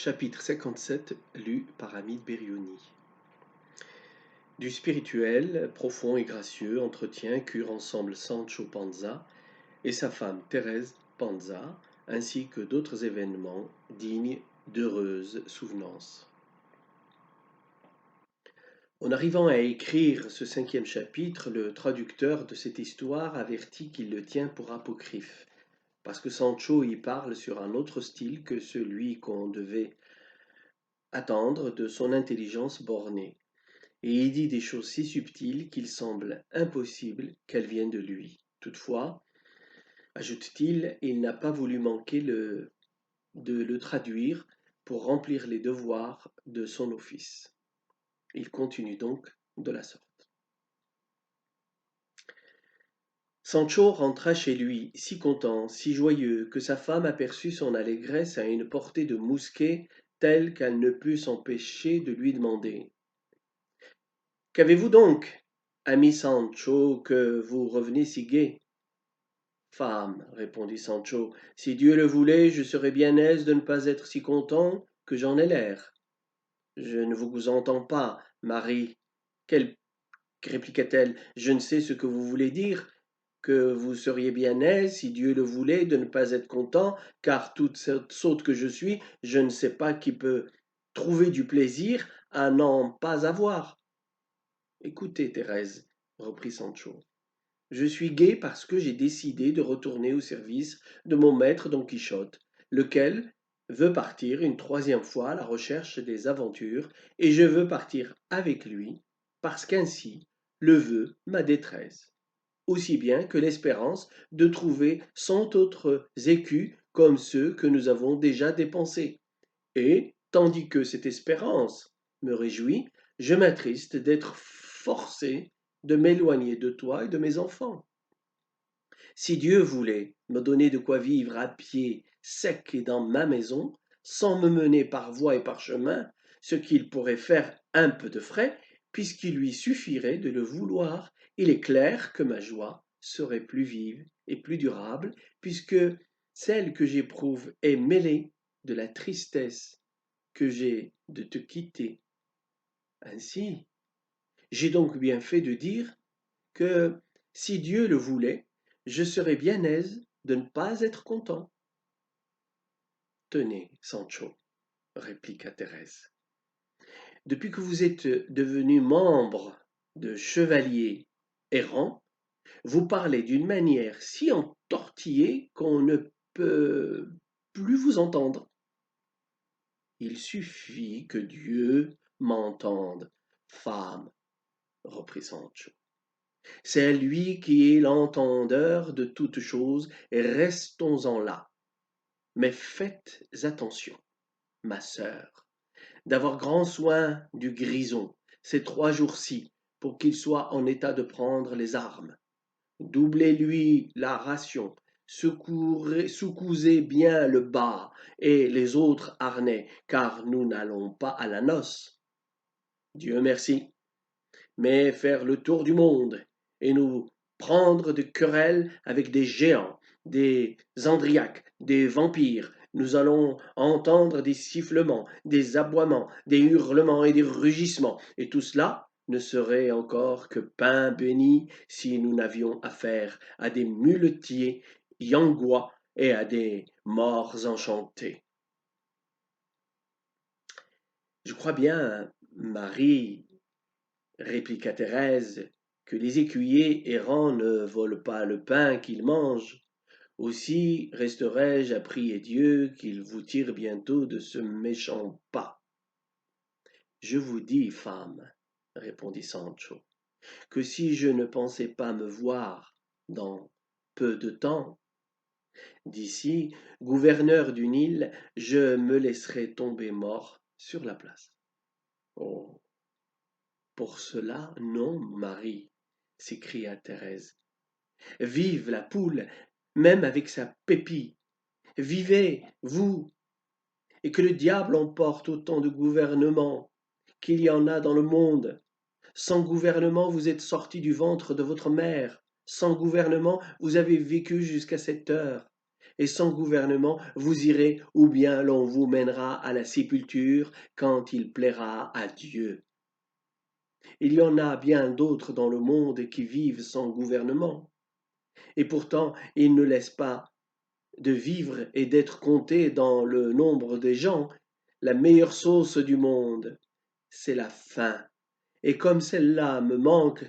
Chapitre 57 lu par Amit Berioni. Du spirituel, profond et gracieux entretien qu'eurent ensemble Sancho Panza et sa femme Thérèse Panza, ainsi que d'autres événements dignes d'heureuses souvenances. En arrivant à écrire ce 5e chapitre, le traducteur de cette histoire avertit qu'il le tient pour apocryphe, parce que Sancho y parle sur un autre style que celui qu'on devait attendre de son intelligence bornée, et il dit des choses si subtiles qu'il semble impossible qu'elles viennent de lui. Toutefois, ajoute-t-il, il n'a pas voulu manquer de le traduire pour remplir les devoirs de son office. Il continue donc de la sorte. Sancho rentra chez lui, si content, si joyeux, que sa femme aperçut son allégresse à une portée de mousquet telle qu'elle ne put s'empêcher de lui demander: Qu'avez-vous donc, ami Sancho, que vous revenez si gai? Femme, répondit Sancho, si Dieu le voulait, je serais bien aise de ne pas être si content que j'en ai l'air. Je ne vous entends pas, Marie. Quelle, répliqua-t-elle, je ne sais ce que vous voulez dire, que vous seriez bien aise, si Dieu le voulait, de ne pas être content, car toute cette sotte que je suis, je ne sais pas qui peut trouver du plaisir à n'en pas avoir. Écoutez, Thérèse, reprit Sancho, je suis gai parce que j'ai décidé de retourner au service de mon maître Don Quichotte, lequel veut partir une 3e fois à la recherche des aventures, et je veux partir avec lui, parce qu'ainsi le veut ma détresse, aussi bien que l'espérance de trouver 100 autres écus comme ceux que nous avons déjà dépensés. Et, tandis que cette espérance me réjouit, je m'attriste d'être forcé de m'éloigner de toi et de mes enfants. Si Dieu voulait me donner de quoi vivre à pied sec et dans ma maison, sans me mener par voie et par chemin, ce qu'il pourrait faire un peu de frais, puisqu'il lui suffirait de le vouloir, il est clair que ma joie serait plus vive et plus durable, puisque celle que j'éprouve est mêlée de la tristesse que j'ai de te quitter. Ainsi, j'ai donc bien fait de dire que, si Dieu le voulait, je serais bien aise de ne pas être content. Tenez, Sancho, répliqua Thérèse, depuis que vous êtes devenu membre de chevalier errant, vous parlez d'une manière si entortillée qu'on ne peut plus vous entendre. Il suffit que Dieu m'entende, femme, reprit Sancho. C'est lui qui est l'entendeur de toutes choses, et restons-en là. Mais faites attention, ma sœur, d'avoir grand soin du grison ces 3 jours-ci, pour qu'il soit en état de prendre les armes. Doublez-lui la ration, soucousez bien le bas et les autres harnais, car nous n'allons pas à la noce. Dieu merci, mais faire le tour du monde et nous prendre de querelles avec des géants, des andriaques, des vampires. Nous allons entendre des sifflements, des aboiements, des hurlements et des rugissements, et tout cela ne serait encore que pain béni si nous n'avions affaire à des muletiers yangois et à des morts enchantés. Je crois bien, Marie, répliqua Thérèse, que les écuyers errants ne volent pas le pain qu'ils mangent. Aussi resterai-je à prier Dieu qu'il vous tire bientôt de ce méchant pas. Je vous dis, femme, répondit Sancho, que si je ne pensais pas me voir dans peu de temps, d'ici, gouverneur d'une île, je me laisserais tomber mort sur la place. Oh, pour cela, non, Marie, s'écria Thérèse. Vive la poule, même avec sa pépie. Vivez, vous, et que le diable emporte autant de gouvernements qu'il y en a dans le monde. Sans gouvernement, vous êtes sorti du ventre de votre mère. Sans gouvernement, vous avez vécu jusqu'à cette heure. et sans gouvernement vous irez, ou bien l'on vous mènera à la sépulture quand il plaira à Dieu. Il y en a bien d'autres dans le monde qui vivent sans gouvernement, et pourtant ils ne laissent pas de vivre et d'être comptés dans le nombre des gens. La meilleure sauce du monde, c'est la faim. Et comme celle-là me manque,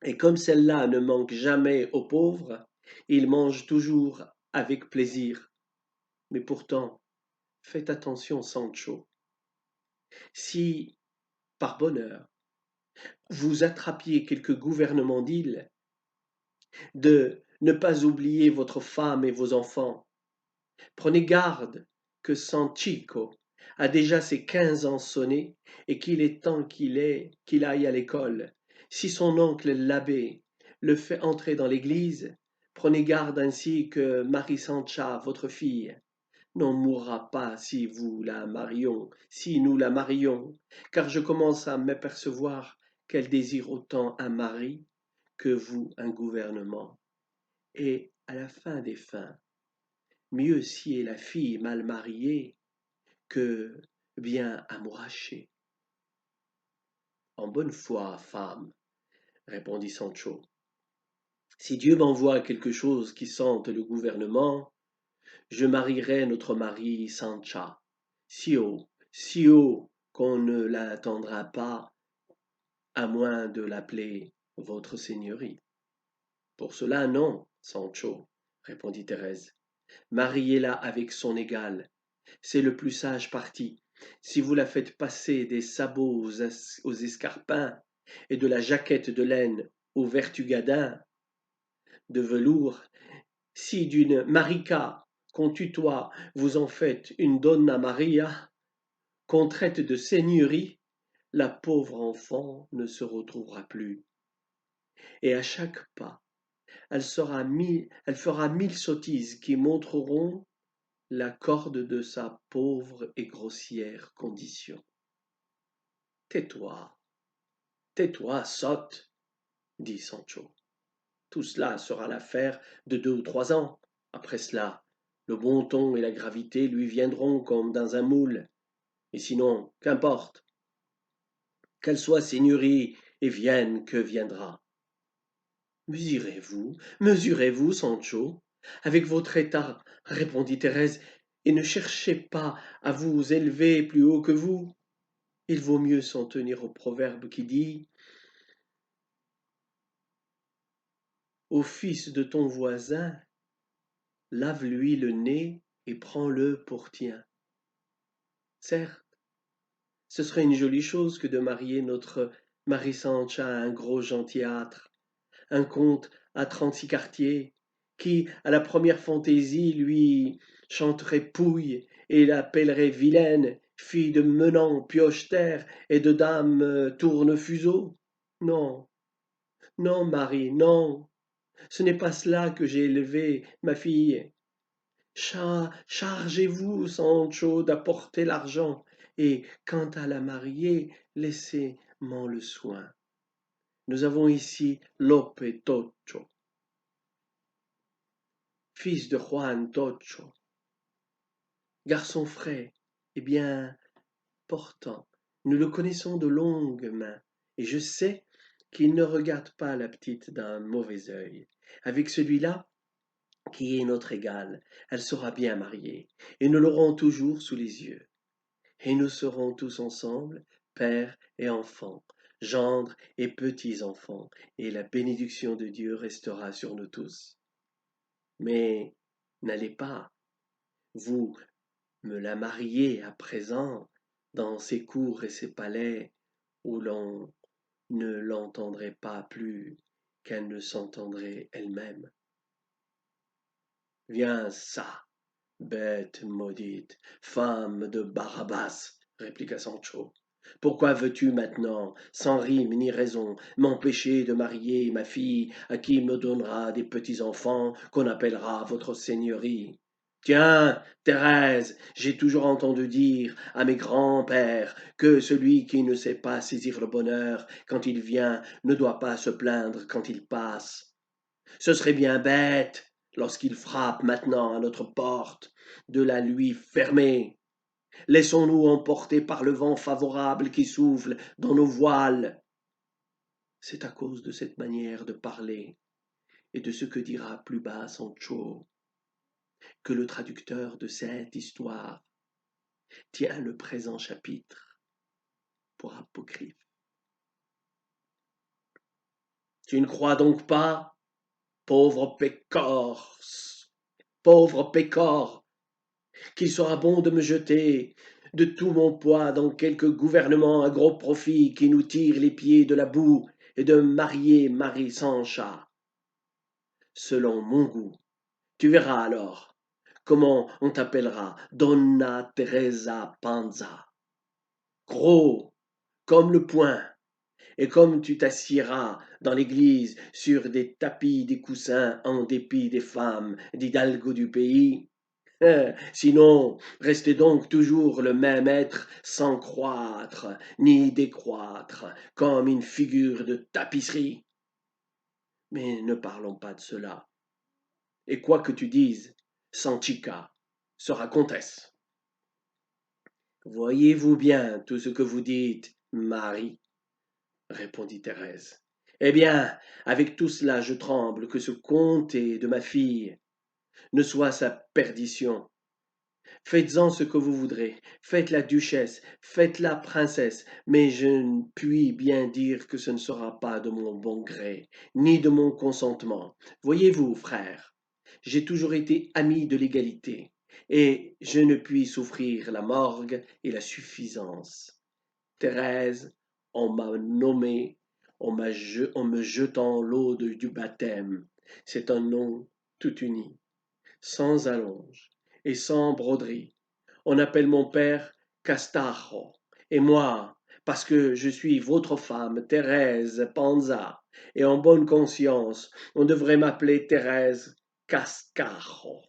et comme celle-là ne manque jamais aux pauvres, ils mangent toujours avec plaisir. Mais pourtant, faites attention, Sancho. Si, par bonheur, vous attrapiez quelque gouvernement d'île, de ne pas oublier votre femme et vos enfants. Prenez garde que Sanchico a déjà ses 15 ans sonnés et qu'il est temps qu'il aille à l'école. Si son oncle l'abbé le fait entrer dans l'église, prenez garde ainsi que Marie Sancha, votre fille, n'en mourra pas si nous la marions, car je commence à m'apercevoir qu'elle désire autant un mari que vous un gouvernement. Et à la fin des fins, mieux si est la fille mal mariée que bien amourachée. En bonne foi, femme, répondit Sancho, si Dieu m'envoie quelque chose qui sente le gouvernement, je marierai notre mari Sancha, si haut qu'on ne l'attendra pas, à moins de l'appeler votre seigneurie. Pour cela, non, Sancho, répondit Thérèse. Mariez-la avec son égal, c'est le plus sage parti. Si vous la faites passer des sabots aux escarpins et de la jaquette de laine aux vertugadins de velours, si d'une marica qu'on tutoie vous en faites une donna Maria, qu'on traite de seigneurie, la pauvre enfant ne se retrouvera plus. Et à chaque pas, elle fera 1000 sottises qui montreront la corde de sa pauvre et grossière condition. Tais-toi, tais-toi, sotte, dit Sancho. Tout cela sera l'affaire de 2 ou 3 ans. Après cela, le bon ton et la gravité lui viendront comme dans un moule. Et sinon, qu'importe, qu'elle soit seigneurie et vienne que viendra. Mesurez-vous, Sancho, avec votre état, répondit Thérèse, et ne cherchez pas à vous élever plus haut que vous. Il vaut mieux s'en tenir au proverbe qui dit au fils de ton voisin, lave-lui le nez et prends-le pour tien. Certes, ce serait une jolie chose que de marier notre Marie Sancha à un gros gentillâtre, un comte à 36 quartiers, qui, à la première fantaisie, lui chanterait pouille et l'appellerait vilaine, fille de menant pioche-terre et de dame tourne-fuseau. Non, non, Marie, non, ce n'est pas cela que j'ai élevé, ma fille. Chargez-vous, Sancho, d'apporter l'argent, et quant à la mariée, laissez-m'en le soin. Nous avons ici Lope Tocho, fils de Juan Tocho, garçon frais et bien portant. Nous le connaissons de longue main, et je sais qu'il ne regarde pas la petite d'un mauvais œil. Avec celui-là, qui est notre égal, elle sera bien mariée, et nous l'aurons toujours sous les yeux. Et nous serons tous ensemble, père et enfants, gendres et petits-enfants, et la bénédiction de Dieu restera sur nous tous. Mais n'allez pas, vous, me la marier à présent dans ces cours et ces palais où l'on ne l'entendrait pas plus qu'elle ne s'entendrait elle-même. Viens ça, bête maudite, femme de Barabbas, répliqua Sancho. Pourquoi veux-tu maintenant, sans rime ni raison, m'empêcher de marier ma fille à qui me donnera des petits-enfants qu'on appellera votre seigneurie? Tiens, Thérèse, j'ai toujours entendu dire à mes grands-pères que celui qui ne sait pas saisir le bonheur quand il vient ne doit pas se plaindre quand il passe. Ce serait bien bête lorsqu'il frappe maintenant à notre porte, de la lui fermer. Laissons-nous emporter par le vent favorable qui souffle dans nos voiles. C'est à cause de cette manière de parler et de ce que dira plus bas Sancho que le traducteur de cette histoire tient le présent chapitre pour apocryphe. Tu ne crois donc pas, pauvre pécor, qu'il sera bon de me jeter de tout mon poids dans quelque gouvernement à gros profit qui nous tire les pieds de la boue et de marier Marie Sancha, selon mon goût. Tu verras alors comment on t'appellera Donna Teresa Panza. Gros comme le poing, et comme tu t'assieras dans l'église sur des tapis, des coussins, en dépit des femmes d'hidalgo du pays, sinon, restez donc toujours le même être sans croître ni décroître, comme une figure de tapisserie. Mais ne parlons pas de cela. Et quoi que tu dises, Sanchica sera comtesse. Voyez-vous bien tout ce que vous dites, Marie, répondit Thérèse. Eh bien, avec tout cela, je tremble que ce comté de ma fille ne soit sa perdition. Faites-en ce que vous voudrez, faites la duchesse, faites la princesse, mais je ne puis bien dire que ce ne sera pas de mon bon gré, ni de mon consentement. Voyez-vous, frère, j'ai toujours été ami de l'égalité, et je ne puis souffrir la morgue et la suffisance. Thérèse, on m'a nommé en me jetant l'eau du baptême. C'est un nom tout uni, sans allonge et sans broderie. On appelle mon père Castajo, et moi, parce que je suis votre femme, Thérèse Panza, et en bonne conscience, on devrait m'appeler Thérèse Cascajo.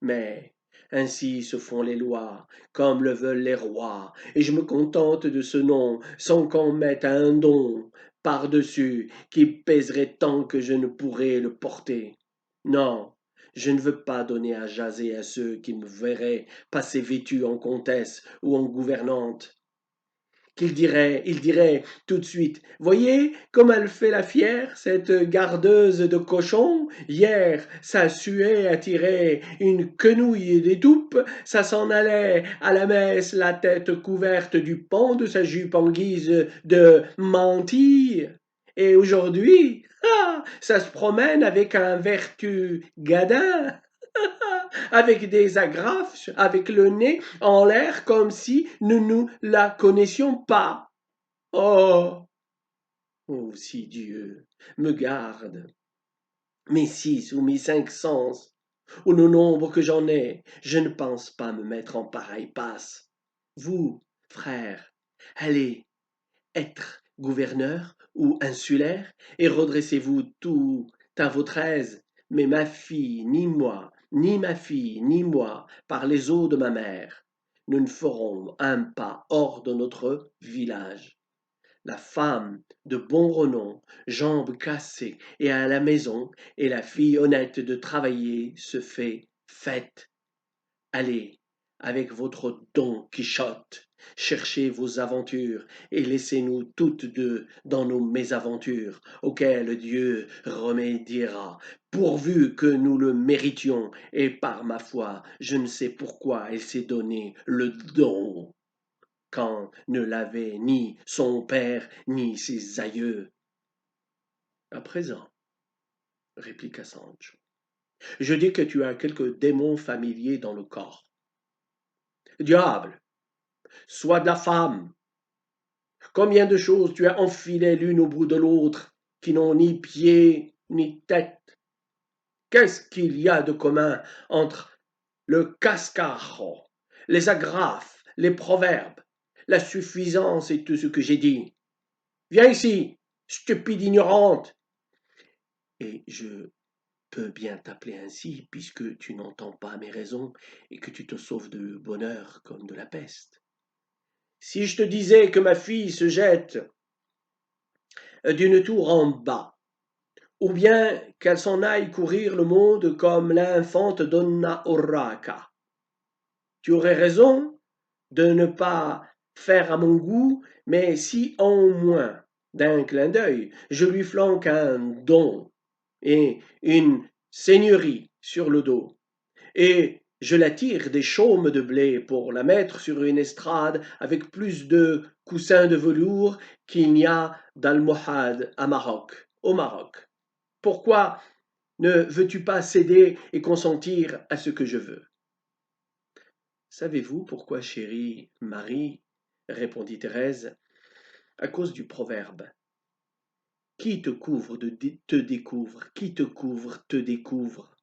Mais ainsi se font les lois, comme le veulent les rois, et je me contente de ce nom, sans qu'on mette un don par-dessus qui pèserait tant que je ne pourrais le porter. Non, je ne veux pas donner à jaser à ceux qui me verraient passer vêtue en comtesse ou en gouvernante. Il dirait tout de suite, voyez comme elle fait la fière, cette gardeuse de cochons. Hier, ça suait à tirer une quenouille d'étoupe, ça s'en allait à la messe la tête couverte du pan de sa jupe en guise de mantille. Et aujourd'hui, ça se promène avec un vertu gadin, avec des agrafes, avec le nez en l'air comme si nous ne la connaissions pas. Oh, oh, si Dieu me garde, mes 6 ou mes 5 sens, ou le nombre que j'en ai, je ne pense pas me mettre en pareille passe. Vous, frère, allez être gouverneur ou insulaire et redressez-vous tout à votre aise. Mais ma fille, ni moi, ni ma fille, ni moi, par les eaux de ma mère, nous ne ferons un pas hors de notre village. La femme de bon renom, jambes cassées et à la maison, et la fille honnête de travailler se fait fête. Allez, avec votre Don Quichotte, cherchez vos aventures et laissez-nous toutes deux dans nos mésaventures, auxquelles Dieu remédiera, pourvu que nous le méritions, et par ma foi, je ne sais pourquoi il s'est donné le don quand ne l'avait ni son père ni ses aïeux. À présent, répliqua Sancho, je dis que tu as quelques démons familiers dans le corps. Diable, sois de la femme. Combien de choses tu as enfilées l'une au bout de l'autre, qui n'ont ni pied ni tête. Qu'est-ce qu'il y a de commun entre le cascajo, les agrafes, les proverbes, la suffisance et tout ce que j'ai dit? Viens ici, stupide ignorante. Et je peux bien t'appeler ainsi, puisque tu n'entends pas mes raisons et que tu te sauves de bonheur comme de la peste. Si je te disais que ma fille se jette d'une tour en bas, ou bien qu'elle s'en aille courir le monde comme l'infante Donna Urraca. Tu aurais raison de ne pas faire à mon goût, mais si en moins d'un clin d'œil je lui flanque un don et une seigneurie sur le dos, et je la tire des chaumes de blé pour la mettre sur une estrade avec plus de coussins de velours qu'il n'y a d'almohades au Maroc. Pourquoi ne veux-tu pas céder et consentir à ce que je veux? Savez-vous pourquoi, chérie Marie, répondit Thérèse, à cause du proverbe. Qui te couvre te découvre, qui te couvre te découvre.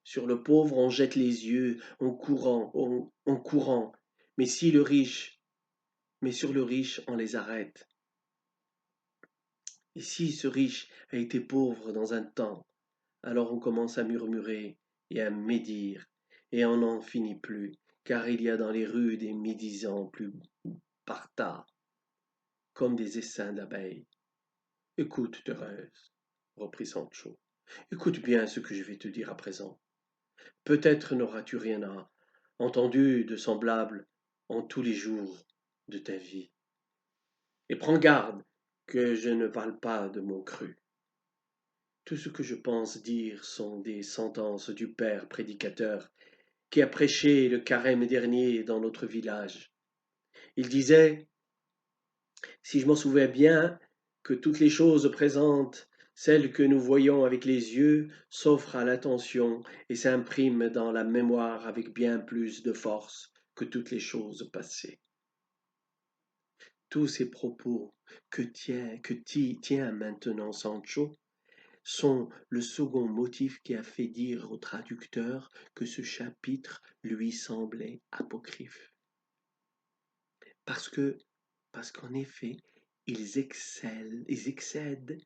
Sur le pauvre on jette les yeux en courant, mais si le riche, mais sur le riche on les arrête. Et si ce riche a été pauvre dans un temps, alors on commence à murmurer et à médire, et on n'en finit plus, car il y a dans les rues des médisants plus par tas, comme des essaims d'abeilles. Écoute, Thérèse, reprit Sancho, écoute bien ce que je vais te dire à présent. Peut-être n'auras-tu rien entendu de semblable en tous les jours de ta vie. Et prends garde que je ne parle pas de mon cru. Tout ce que je pense dire sont des sentences du père prédicateur qui a prêché le carême dernier dans notre village. Il disait, si je m'en souviens bien, que toutes les choses présentes, celles que nous voyons avec les yeux, s'offrent à l'attention et s'impriment dans la mémoire avec bien plus de force que toutes les choses passées. Tous ces propos que tient maintenant Sancho sont le second motif qui a fait dire au traducteur que ce chapitre lui semblait apocryphe. Parce qu'en effet, ils excèdent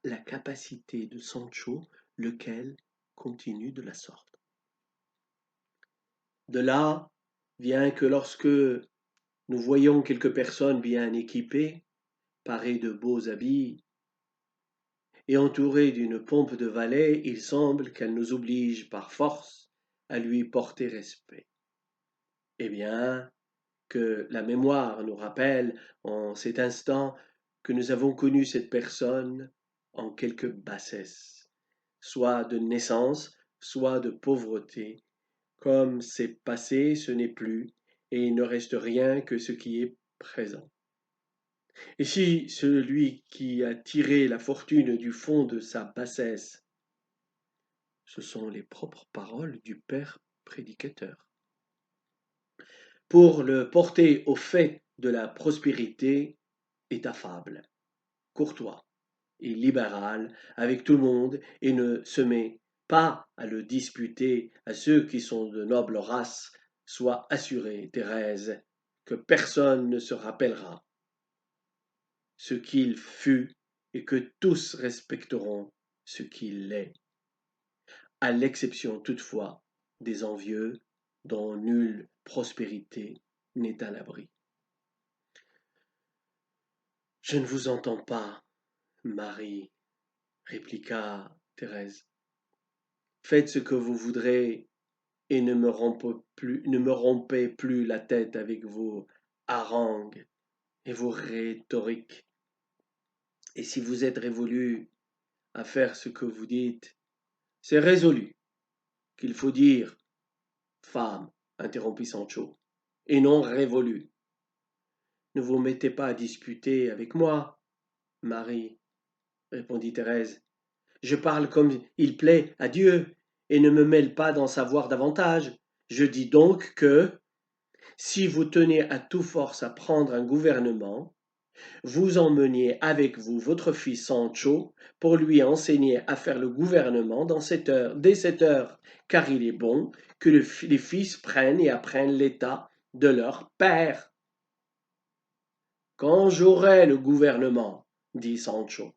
la capacité de Sancho, lequel continue de la sorte. De là vient que lorsque nous voyons quelques personnes bien équipées, parées de beaux habits, et entourées d'une pompe de valets, il semble qu'elles nous obligent par force à lui porter respect. Eh bien, que la mémoire nous rappelle en cet instant que nous avons connu cette personne en quelque bassesse, soit de naissance, soit de pauvreté. Comme c'est passé, ce n'est plus, et il ne reste rien que ce qui est présent. Et si celui qui a tiré la fortune du fond de sa bassesse, ce sont les propres paroles du père prédicateur, pour le porter au fait de la prospérité, est affable, courtois et libéral avec tout le monde et ne se met pas à le disputer à ceux qui sont de noble race, sois assurée, Thérèse, que personne ne se rappellera ce qu'il fut et que tous respecteront ce qu'il est, à l'exception toutefois des envieux dont nulle prospérité n'est à l'abri. Je ne vous entends pas, Marie, répliqua Thérèse. Faites ce que vous voudrez et ne me rompez plus la tête avec vos harangues et vos rhétoriques. Et si vous êtes révolu à faire ce que vous dites, c'est résolu qu'il faut dire femme, interrompit Sancho, et non révolu. Ne vous mettez pas à disputer avec moi, Marie, répondit Thérèse. Je parle comme il plaît à Dieu, et ne me mêle pas d'en savoir davantage. Je dis donc que, si vous tenez à toute force à prendre un gouvernement, vous emmeniez avec vous votre fils Sancho pour lui enseigner à faire le gouvernement dès cette heure, car il est bon que les fils prennent et apprennent l'état de leur père. Quand j'aurai le gouvernement, dit Sancho,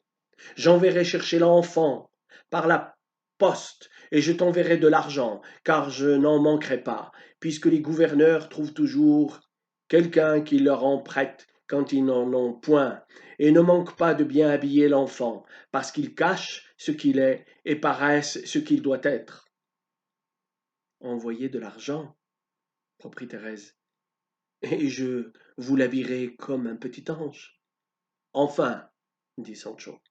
j'enverrai chercher l'enfant par la poste et je t'enverrai de l'argent, car je n'en manquerai pas, puisque les gouverneurs trouvent toujours quelqu'un qui leur en prête quand ils n'en ont point, et ne manquent pas de bien habiller l'enfant, parce qu'ils cachent ce qu'il est et paraisse ce qu'il doit être. Envoyez de l'argent, reprit Thérèse, et je vous l'habillerai comme un petit ange. Enfin, dit Sancho,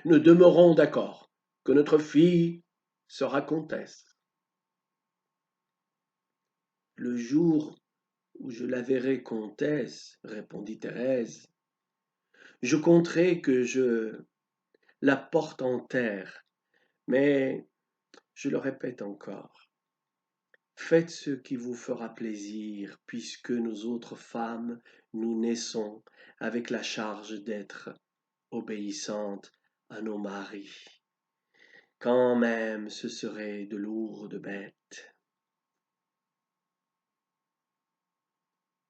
nous demeurons d'accord que notre fille sera comtesse. Le jour où je la verrai comtesse, répondit Thérèse, je compterai que je la porte en terre, mais je le répète encore, faites ce qui vous fera plaisir, puisque nous autres femmes, nous naissons avec la charge d'être obéissantes à nos maris. Quand même ce serait de lourdes bêtes.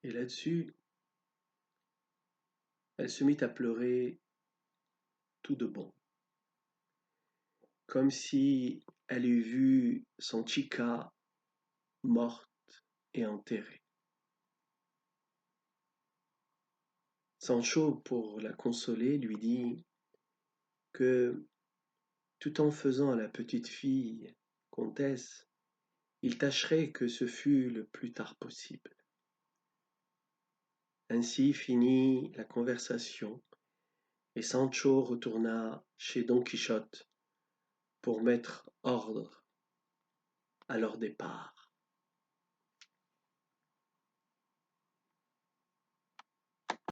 Et là-dessus, elle se mit à pleurer tout de bon, comme si elle eût vu son chica morte et enterrée. Sancho, pour la consoler, lui dit que, tout en faisant à la petite fille comtesse, il tâcherait que ce fût le plus tard possible. Ainsi finit la conversation, et Sancho retourna chez Don Quichotte pour mettre ordre à leur départ.